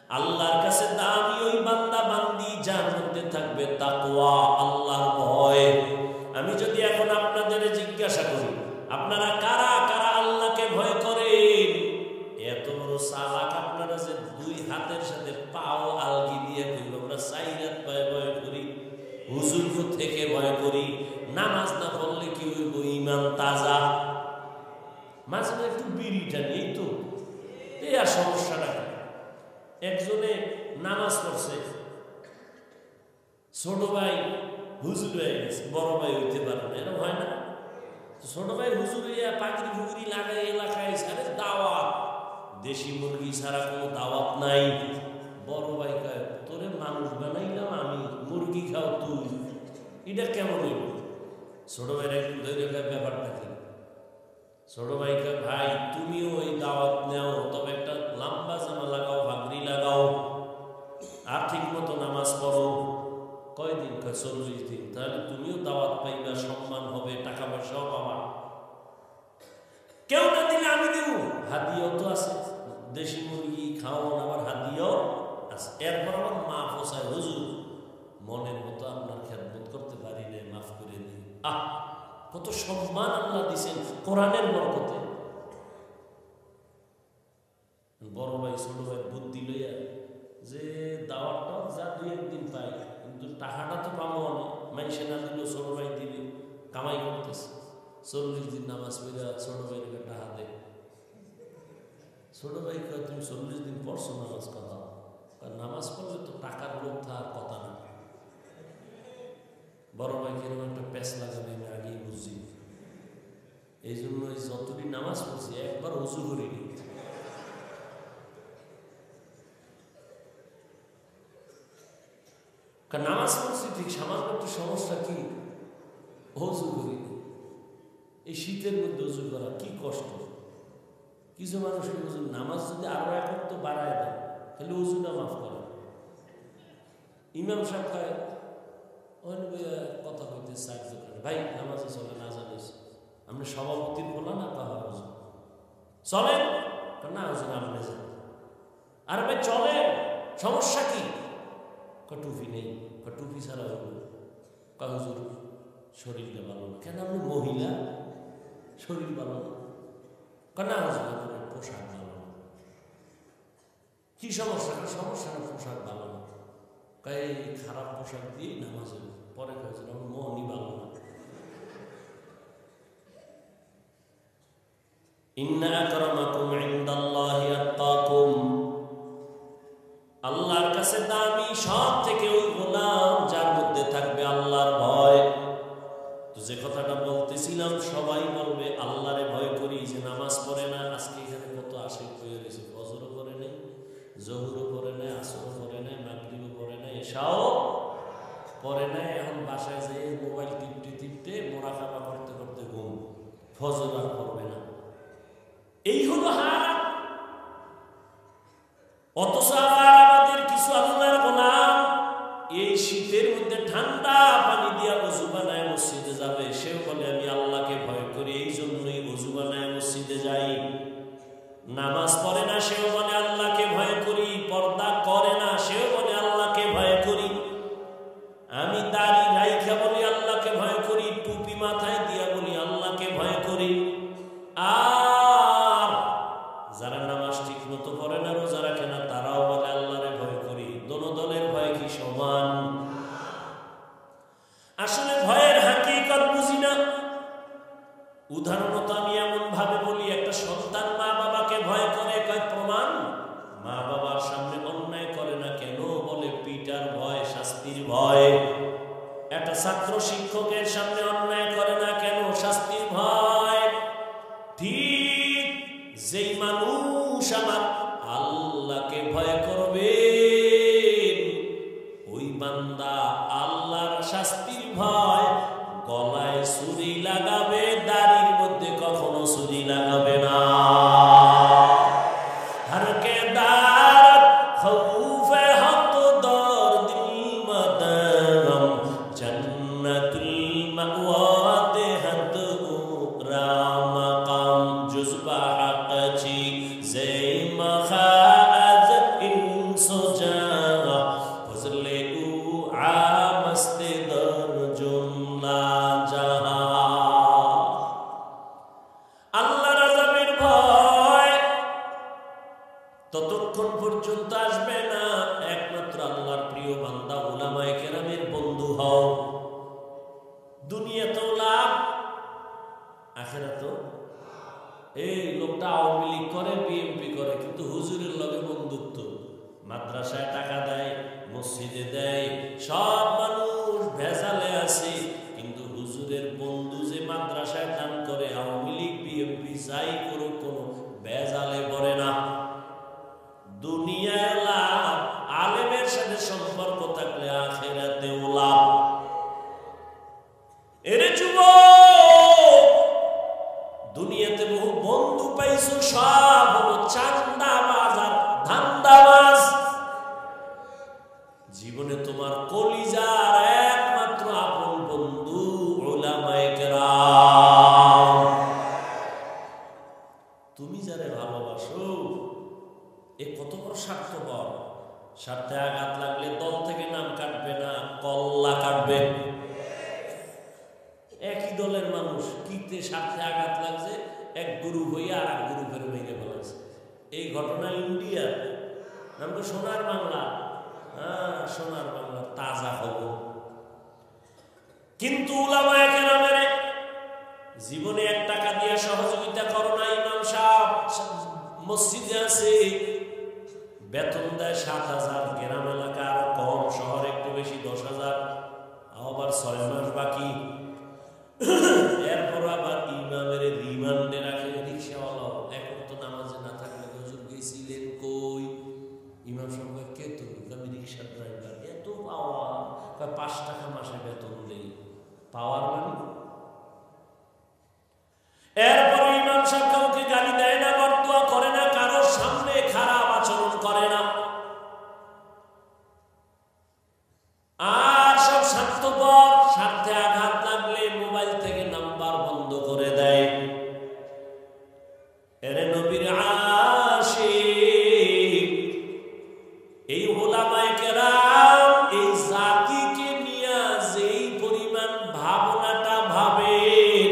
আল্লাহর কাছে দামি ওই বান্দা বান্দি যার মধ্যে থাকবে তাকওয়া, আল্লাহর ভয়। আমি যদি এখন আপনাদের জিজ্ঞাসা করি, আপনারা কারা কারা আল্লাহকে ভয় করেন? এত বড় চালাক আপনারা যে দুই হাতের সাথে পাও আলগি দিয়ে কইব আমরা সাইরাত পায় ভয় করি, হুজুর থেকে ভয় করি, নামাজ না পড়লে কি হইব, ঈমান তাজা, মাঝে মাঝে একটু বিড়িটা নেই তো, এই আর সমস্যাটা। একজনে নামাজ পড়ছে, ছোট ভাই হুজুর হয়ে গেছে, বড় ভাই হইতে পারে না, এরকম হয় না? ছোট ভাই হুজুর হইয়া পাগড়ি ফুগড়ি লাগাই এলাকায় সারে দাওয়াত, দেশি মুরগি ছাড়া কোনো দাওয়াত নাই। বড় ভাই কয় তোরে মানুষ বানাইলাম আমি, মুরগি খাও তুই, এটা কেমন হইল? ছোট ভাইরা একটু ধরে ব্যাপারটা কি? ছোট ভাই কয় ভাই তুমিও ওই দাওয়াত নেও, তবে একটা লম্বা জামা লাগাও, পাগড়ি লাগাও, আর ঠিক মতো নামাজ পড়ো। কয়দিন? কয় 40 দিন। তাহলে তুমিও দাওয়াত পাইবা, সম্মান হবে, টাকা পয়সাও পাবা। কেউ না দিলে আমি দেব, হাদিয়াও তো আছে, দেশি মুরগি খাওয়ান আবার হাদিয়াও আছে। এরপর আমার মা ফোসায় হুজুর মনের মতো আপনার খেদমত করতে পারি না, মাফ করে দিন। কত সম্মান আল্লাহ দিছেন কোরআনের বরকতে। বড় ভাই ছোট ভাই বুদ্ধি লইয়া যে দাওয়াতটাও যা দুই একদিন পাই, কিন্তু টাকাটা তো পাবো অনেক, মানুষে না দিলেও ছোট ভাই দিবে, কামাই করতেছে। 40 দিন নামাজ পড়া ছোট ভাইকে টাকা দেয়। ছোট ভাই কয় তুমি 40 দিন পড়ছো নামাজ, কথা নামাজ পড়লে তো টাকার লোক থাকার কথা না। বড় ভাই কিরকম একটা প্যাঁচ লাগাবে আমি আগেই বুঝি, এই জন্য যতদিন নামাজ পড়ছি একবার উজু করিনি। নামাজ পড়ছি ঠিক, সামান্য একটু সমস্যা কি, উজু করিনি। এই শীতের মধ্যে উজু করা কি কষ্ট। কিছু মানুষের উজু, নামাজ যদি আরো এক তো বাড়ায় দেয় তাহলে উজুটা মাফ করে। ইমাম সাহেব খায় কথা কইতে সাহায্য করে, ভাই নামাজে চলে না জানিস, আপনি সভাপতির বলা না কাহা উজু চলেন না, হুজুর আপনি যান। আর ভাই চলে, সমস্যা কি? টুপি নেই, টুপি ছাড়া হইব। হুজুর শরীরটা ভালো না। কেন আপনি মহিলা, শরীর ভালো না? না হুজুর আপনার পোশাক ভালো না। কি সমস্যা? সমস্যা না পোশাক ভালো না। এই খারাপ পোশাক দিয়ে নামাজে পরে খাইছে, আমার মনই ভালো না। ইন্না আকরামাকুম ইনদাল্লাহি আতকাকুম, আল্লাহর কাছে দামি সব থেকে ওই গোলাম যার মধ্যে থাকবে আল্লাহর ভয়। তো যে কথাটা বলতেছিলাম, সবাই বলবে আল্লাহরে ভয় করি, যে নামাজ পড়ে না। আজকে এখানে কত আশিক হয়ে রয়েছে, ফজরও পড়ে নেই, জোহরও পড়ে নেই, আসরও পড়ে নেই, মাগরিবও পড়ে নেই, এশাও পড়ে নেই। এখন বাসায় যেয়ে মোবাইল টিপতে টিপতে মোরাকাবা করতে করতে ঘুম, ফজর আর পড়বে না। এই হলো হাল। অথচ আমাদের কিছু আল্লাহর গোলাম এই শীতের মধ্যে ঠান্ডা পানি দিয়া ওযু বানায় মসজিদে যাবে, সেও বলে আমি আল্লাহকে ভয় করি, এই জন্যই ওযু বানায় মসজিদে যাই। নামাজ পড়ে না, সেও বলে আল্লাহকে ভয় করি। পর্দা করে না, সেও বলে আল্লাহকে ভয় করি। আমি দাড়ি রাইখা বলি আল্লাহকে ভয় করি, টুপি মাথায় দিয়া বলি আল্লাহকে ভয় করি। আর যারা নামাজ ঠিক মতো পড়ে না, রোজা রাখে না, তারাও বলে আল্লাহরে ভয় করি। দোনো দলের ভয় কি সমান? আসলে ভয়ের হাকিকত বুঝি না। উদাহরণত আমি এমন ভাবে বলি, একটা সন্তান মা বাবাকে ভয় করে, কয় প্রমাণ, মা বাবার সামনে অন্যায় করে না কেন? বলে পিটার ভয়, শাস্তির ভয়। একটা ছাত্র শিক্ষকের সামনে অন্যায় করে না কেন? শাস্তির ভয়। ঠিক যেই মানুষ আমার আল্লাহকে ভয় করবে, ওই বান্দা আল্লাহর শাস্তির ভয়, গলায় ছুরি লাগাবে, দাড়ির মধ্যে কখনো ছুরি লাগাবে না। হরকে দার খৌফে হত দর দিল মদরম জান্নাতুল মাওয়া সোজা ফজলে উ আমস্তে দরজুন লা জাহা। আল্লাহর আযাবের ভয় ততক্ষণ পর্যন্ত আসবে না একমাত্র আল্লাহর প্রিয় বান্দা উলামায়ে কেরামের বন্ধু হও। দুনিয়াতেও লাভ, আখিরাতেও। এই লোকটা আওয়ামী লীগ করে, বিএনপি করে, কিন্তু হুজুরের লগে বন্ধুত্ব, মাদ্রাসায় টাকা দেয়, মসজিদে দেয়, সব মানুষ ভেজালে আছে, কিন্তু হুজুরের বন্ধু যে মাদ্রাসায় দান করে, আওয়ামী লীগ বিএনপি যাই করুক কোনো ভেজালে পড়ে না। দুনিয়ায় লাভ, আলেমের সাথে সম্পর্ক থাকলে আখিরাতেও লাভ। এরে যুবক, দুনিয়াতে বহু বন্ধু পাইছো, সব হলো চান্দাবাজ আর ধান্দাবাজ। জীবনে তোমার কলিজার একমাত্র আপন বন্ধু উলামায়ে কেরাম। তুমি যারে ভালোবাসো, এ কত বড় স্বার্থপর। স্বার্থে আঘাত লাগলে দল থেকে নাম কাটবে না, কল্লা কাটবে। একই দলের মানুষ, কিতে স্বার্থে আঘাত লাগছে, এক গ্রুপ হইয়া আর এক গ্রুপের মেরে ফেলেছে। এই ঘটনা ইন্ডিয়ার, নাম তো সোনার বাংলা। হ্যাঁ, সোনার বাংলা, তাজা খবর। কিন্তু উলামায়ে কেরামের জীবনে 1 টাকা দিয়ে সহযোগিতা করো না। ইমাম সাহেব মসজিদে আছে, বেতন দেয় 7,000, গ্রাম এলাকা আরো কম, শহরে একটু বেশি 10,000, আবার 6 মাস বাকি। এরপর আবার ইমামের রিমান্ডে রাখে রিক্সাওয়ালা। এখন তো নামাজে না থাকলে হুজুর গেছিলেন কই? ইমাম সাহেব কে? তো আমি রিক্সা ড্রাইভার। এত পাওয়ার, 5 টাকা মাসে বেতন দেই। পাওয়ার মানে? এরপর ইমাম সাহেব কাউকে গালি দেয় না, বরদোয়া করে না, কারোর সামনে খারাপ আচরণ করে না, আর সব স্বার্থপর। স্বার্থে আঘাত লাগলে মোবাইল থেকে নাম্বার বন্ধ করে দেয়। এরে নবীর আশিক, এই উলামায়ে কেরাম এই জাতিকে নিয়ে যেই পরিমাণ ভাবনাটা ভাবেন,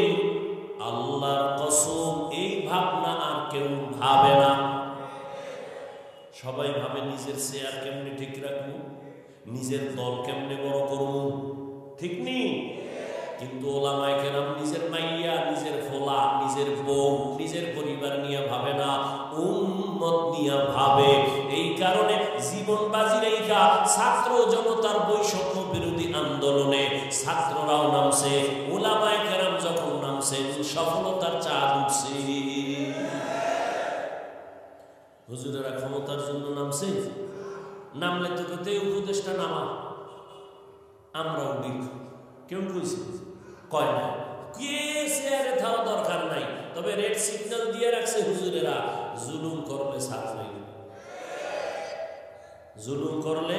আল্লাহর কসম এই ভাবনা আর কেউ ভাবে না। সবাই ভাবে নিজের চেয়ার কেমনে ঠিক রাখবো, নিজের দল কেমনে বড় করবো, ঠিক নেই? কিন্তু উলামায়ে কেরাম নিজের মাইয়া, নিজের ফোলা, নিজের বউ, নিজের পরিবার নিয়ে ভাবে না, উম্মত নিয়ে ভাবে। এই কারণে জীবন বাজি রেখা ছাত্র জনতার বৈষম্য বিরোধী আন্দোলনে ছাত্ররাও নামছে, উলামায়ে কেরাম যখন নামছে সফলতার চাঁদ উঠছে। হুজুরেরা ক্ষমতার জন্য নামছে, নামলে তো কেউ উপদেষ্টা নামা, আমরাও দিক, কেউ কইছে কয় না, কে চেয়ারে থাকা দরকার নাই। তবে রেড সিগন্যাল দিয়ে রাখছে হুজুরেরা, জুলুম করলে ছাড় নাই, জুলুম করলে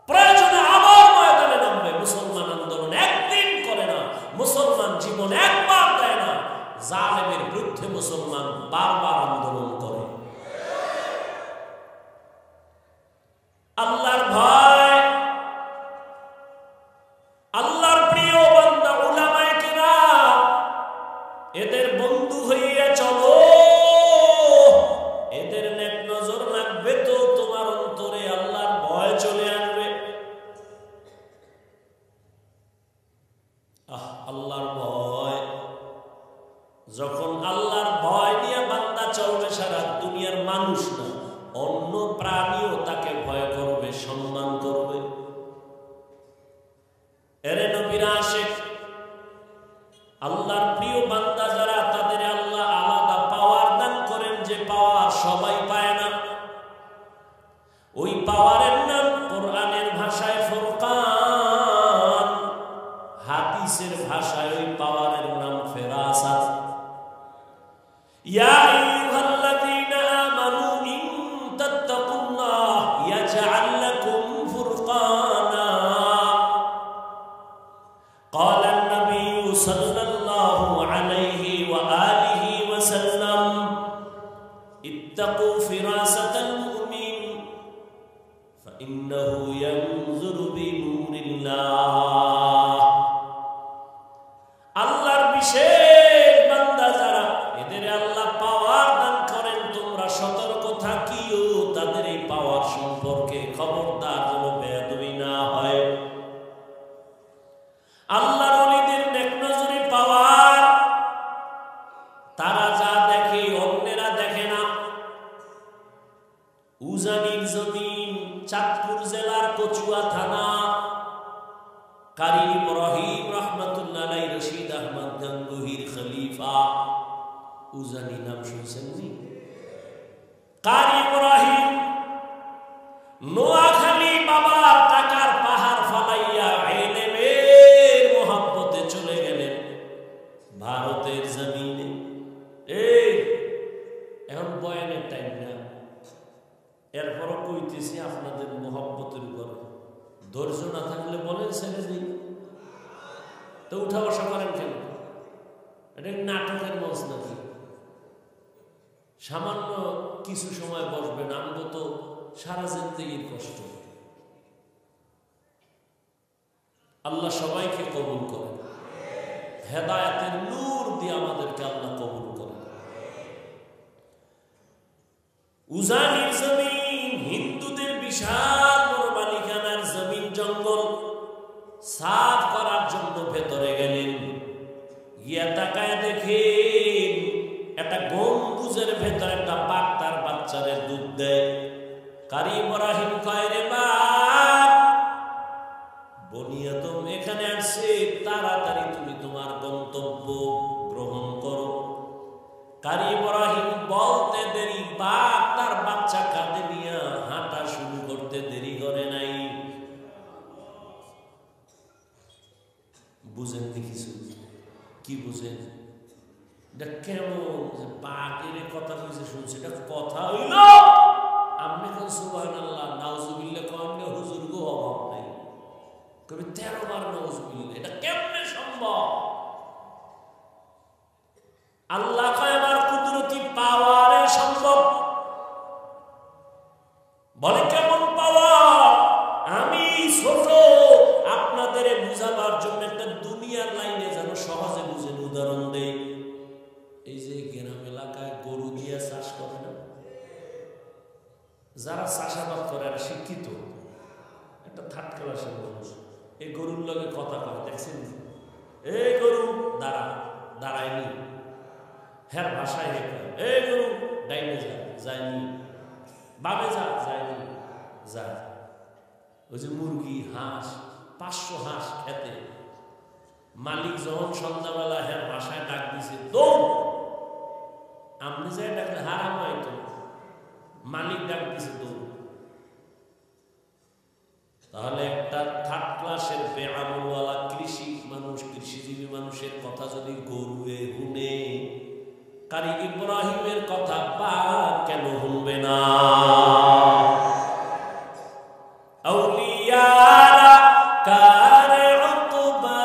প্রয়োজনে আবার ময়দানে নামবে। মুসলমান আন্দোলন একদিন করে না, মুসলমান জীবন একবার দেয় না। জালেমের বিরুদ্ধে মুসলমান বারবার আন্দোলন করে। আল্লাহর ভয়, আল্লাহর প্রিয় বান্দা উলামায়ে কেরাম, এদের বন্ধু হইয়া চলো। এদের নেক নজর রাখবে তো তোমার অন্তরে আল্লাহর ভয় চলে আসবে। আল্লাহর ভয়, যখন আল্লাহর ভয় নিয়ে বান্দা চলবে, সারা দুনিয়ার মানুষ না, অন্য প্রাণীও তাকে ভয় করবে, সম্মান করবে। এরে নবীর আশিক, আল্লাহর প্রিয় বান্দা যারা, তাদের আল্লাহ আলাদা পাওয়ার দান করেন, যে পাওয়ার সবাই পায় না। ওই পাওয়ারের নাম কোরআনের ভাষায় ফুরকান, হাদিসের ভাষায় ওই পাওয়ারের নাম ফেরাসাত। ইয়া আইয়ুহাল্লাযীনা আমানু ইন তাত্তাকুল্লাহ ইয়াজআল লাকুম ফুরকানা। قال النبي صلى الله عليه وآله وسلم ইত্তাকু ফিরাসাতাল মুমিন ফাইন্নাহু ইয়ানজুরু বিনুরিল্লাহ। আল্লাহর বিশেষ বান্দা যারা, এদের আল্লাহ পাওয়ার দান করেন, তোমরা সতর্ক থাকিও তাদের এই পাওয়ার সম্পর্কে, খবরদার যেন বেয়াদবি না হয়। আল্লাহর ওলিদের নেকনজরি পাওয়ার, তারা যা দেখে অন্যেরা দেখে না। উজানির জমিন, চাঁদপুর জেলার কচুয়া থানা, কারি ইব্রাহিম রহমাতুল্লাহ আলাইহি, রশিদ আহমদ গাঙ্গুহির খলিফা। উজানি নাম শুনছেন নি? কারি ইব্রাহিম নোয়াখালী বাবার টাকার পাহাড় ফালাইয়া ইলমের মোহাব্বতে চলে গেলেন ভারতের জমিনে। এই এখন বয়ানের টাইম না, এরপরও কইতেছি আপনাদের মোহাব্বতের উপর ধৈর্য না থাকলে বলেন ছেড়ে দিই, তো উঠা বসা করেন কেন? এটা নাটকের মঞ্চ নাকি? সামান্য কিছু সময় বসবেন, আমগো তো সারা জিন্দেগির কষ্ট। আল্লাহ সবাইকে কবুল করেন, হেদায়েতের নূর দিয়ে আমাদেরকে আল্লাহ কবুল করেন। উজানির জমিন, হিন্দুদের বিশাল বড় মালিকানার জমিন, জঙ্গল সাফ করার জন্য ভেতরে গেলেন। গিয়া তাকায় দেখেন একটা গম্বুজের ভেতরে একটা বাঘ তার বাচ্চারে দুধ দেয়। কারি ইব্রাহিম কয়, রে বাপ, বনিয়াদম এখানে আসছে, তাড়াতাড়ি তুমি তোমার গন্তব্য গ্রহণ করো। কারি ইব্রাহিম বলতে দেরি, বাপ তার বাচ্চা কাঁধে নিয়ে হাঁটা শুরু করতে দেরি করে নাই। বুঝেন নি কিছু? কি বুঝেন? এটা কেমন যে বাঘের কথা কইছে শুনছে, এটা কথা হইল? আপনি কোন সুবহানাল্লাহ নাউজুবিল্লাহ কমনে হুজুর গো অভাব নাই, কবি 13 বার নাউজুবিল্লাহ। এটা কেমনে সম্ভব? আল্লাহ কয় আমার কুদরতি পাওয়ারে সম্ভব। বলে কেমন পাওয়ার? আমি ছোট, আপনাদের বুঝাবার জন্য একটা দুনিয়ার লাইনে যেন সহজে বুঝেন উদাহরণ দেই। এই যে গ্রাম এলাকায় গরু দিয়ে চাষ করে না, যারা চাষাবাদ করে আর শিক্ষিত, একটা থার্ড ক্লাসের মানুষ এই গরুর লগে কথা কয়, দেখছেন? এই গরু দাঁড়া, দাঁড়ায়নি, হ্যাঁ ভাষায় হে কয়, এই গরু ডাইনে যা, যায়নি, বামে যা, যায়নি, যা। ওই যে মুরগি, হাঁস, 500 হাঁস খেতে, মালিক যখন সন্ধ্যাবেলা হ্যাঁ ভাষায় ডাক দিছে, দৌড়। আপনি যাই ডাকলে হারাম হয়তো, মালিক ডাক দিছে দৌড়। তাহলে একটা থার্ড ক্লাসের বেআমলওয়ালা কৃষি মানুষ, কৃষিজীবী মানুষের কথা যদি গরুয়ে শুনে, কারি ইব্রাহিমের কথা বা কেন শুনবে না? আউলিয়ারা কারে উকবা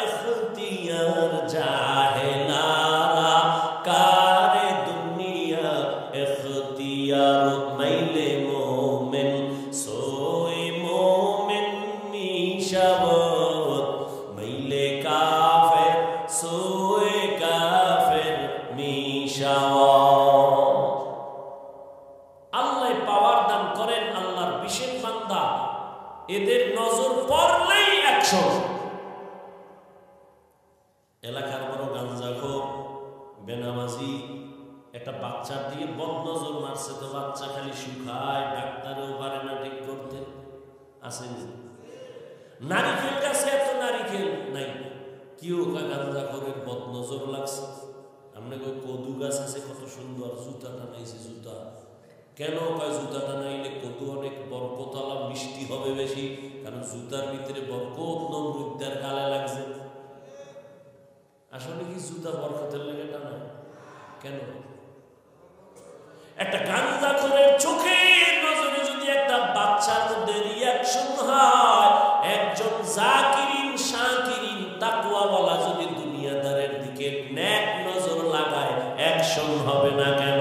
ইখতিয়ার, জাহেলারা কারে দুনিয়া ইখতিয়ার। মাইলে মোমেন সোয়ে মোমেন মিশাবত, মাইলে কাফের সোয়ে কাফের মিশাবত। আল্লাহ পাওয়ার দান করেন, আল্লাহর বিশেষ বান্দা, এদের নজর পড়লেই অ্যাকশন। এলাকার বড় গাঞ্জাখোর, বেনামাজি একটা বাচ্চার দিকে বদনজর মারছে, তো বাচ্চা খালি শুকায়, ডাক্তারও পারে না ঠিক করতে। আসেনি? নারিকেল গাছে এত নারিকেল নাই, কেউ গাঞ্জাখোরের বদনজর লাগছে। আমরা কদু গাছ আছে কত সুন্দর, জুতা টানাইছে, জুতা কেন কয় জুতা টানাইলে কদু অনেক বরকতওয়ালা, মিষ্টি হবে বেশি, কারণ জুতার ভিতরে বরকত নমরুদ্দার গালে লাগছে। আসলে কি জুতা বরকতের লেগে টানায়? কেন? একটা গাঞ্জাখোরের চোখের নজরে যদি একটা বাচ্চার মধ্যে রিয়াকশন হয়, একজন জাকিরিন শাকিরিন তাকওয়াওয়ালা যদি দুনিয়াদারের দিকে নেক নজর লাগায়, অ্যাকশন হবে না কেন?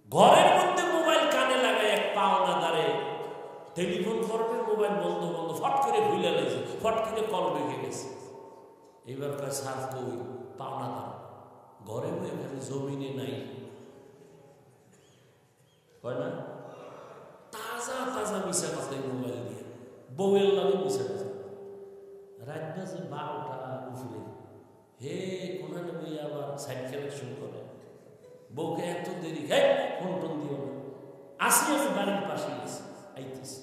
ঘরের মধ্যে মোবাইল কানে লাগায় এক পাওনা দাঁড়ে টেলিফোন করবে, মোবাইল বন্ধ বন্ধ, ফট করে ভুলে গেছে, ফট করে কল বেঁকে গেছে। এইবার কয় স্যার কই? পাওনা দাঁড় ঘরে বই, এখানে জমিনে নাই। হয় না? তাজা তাজা মিশা কথা মোবাইল দিয়ে বউয়ের লাগে মিশা কথা। রাত বাজে 12টা উঠলে হে কোনানে বই আবার সাইড কালেকশন করে। বউকে এত দেরি, হ্যাঁ ফোন টোন দিও না, আসি আমি বাড়ির পাশে গেছি, আইতেছি।